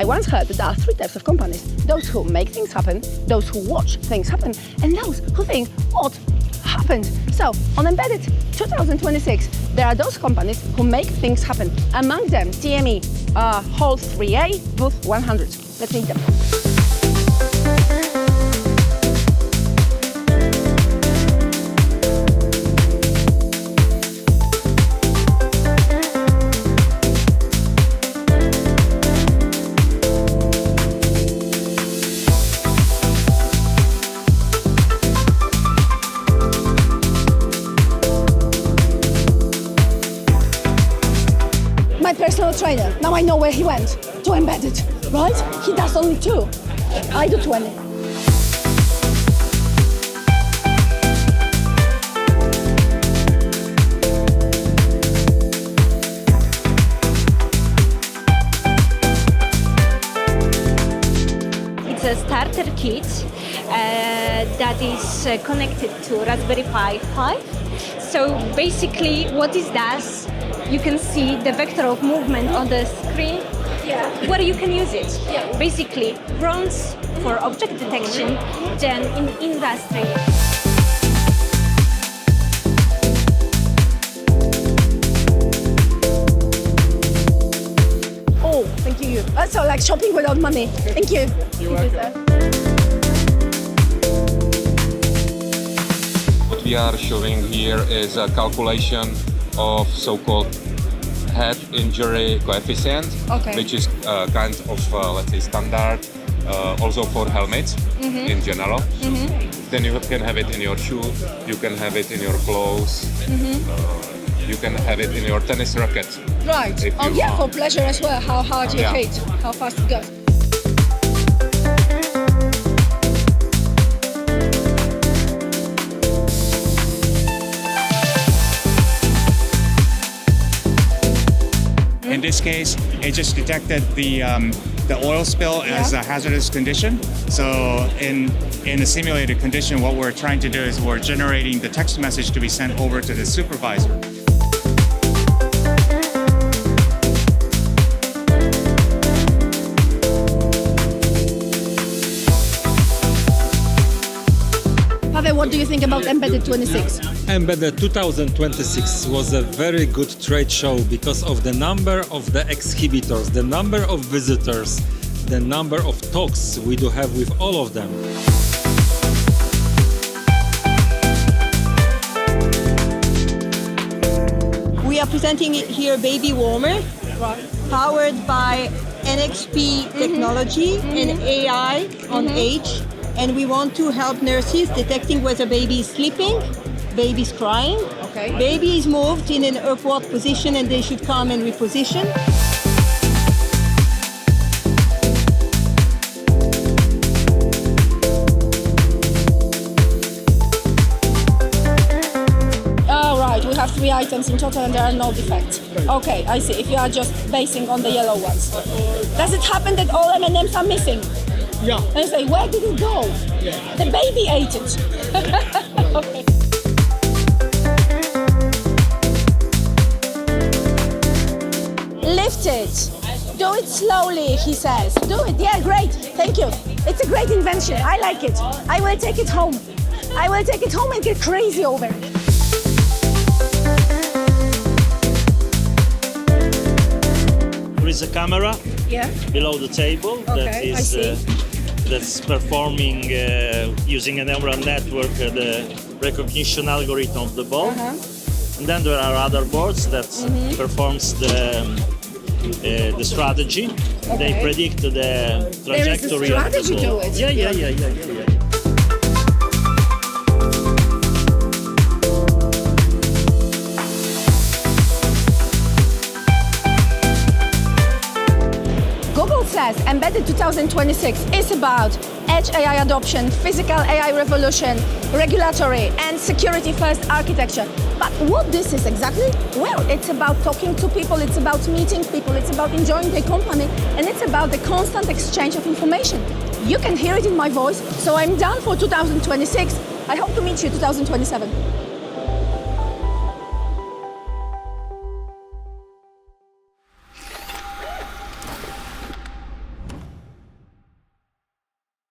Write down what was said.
once heard that there are 3 types of companies. Those who make things happen, those who watch things happen, and those who think what happened. So, on Embedded 2026, there are those companies who make things happen. Among them, TME, Hall 3A, booth 100. Let's meet them. My personal trainer. Now I know where he went. To Embedded, right? He does only 2. I do 20. It's a starter kit that is connected to Raspberry Pi 5. So basically what it does, you can see the vector of movement on the screen, where you can use it. Basically, drones for object detection, then in industry. Oh, thank you. So like shopping without money. Thank you. You're welcome. What we are showing here is a calculation of so-called head injury coefficient, which is kind of, let's say, standard also for helmets in general. Then you can have it in your shoe, you can have it in your clothes, you can have it in your tennis racket. Right. Oh yeah, for pleasure as well. How hard you hit, how fast it goes. In this case, it just detected the oil spill as a hazardous condition. So in a simulated condition, what we're trying to do is we're generating the text message to be sent over to the supervisor. Paweł, what do you think about Embedded 26? Embedded 2026 was a very good trade show because of the number of the exhibitors, the number of visitors, the number of talks we do have with all of them. We are presenting here Baby Warmer, powered by NXP technology and AI on age. And we want to help nurses detecting whether baby is sleeping, baby is crying, baby is moved in an upward position and they should come and reposition. Oh, right, we have 3 items in total and there are no defects. Okay, I see, if you are just basing on the yellow ones. Does it happen that all M&Ms are missing? Yeah. And you say, where did it go? Yeah. The baby ate it. Okay. Lift it. Do it slowly, he says. Do it. Yeah, great. Thank you. It's a great invention. I like it. I will take it home. I will take it home and get crazy over it. There is a camera below the table that's performing using a neural network the recognition algorithm of the ball. And then there are other boards that performs the strategy. They predict the trajectory of the ball. To it. Yeah. Says Embedded 2026 is about edge AI adoption, physical AI revolution, regulatory and security-first architecture. But what this is exactly? Well, it's about talking to people, it's about meeting people, it's about enjoying the company, and it's about the constant exchange of information. You can hear it in my voice, so I'm done for 2026. I hope to meet you 2027.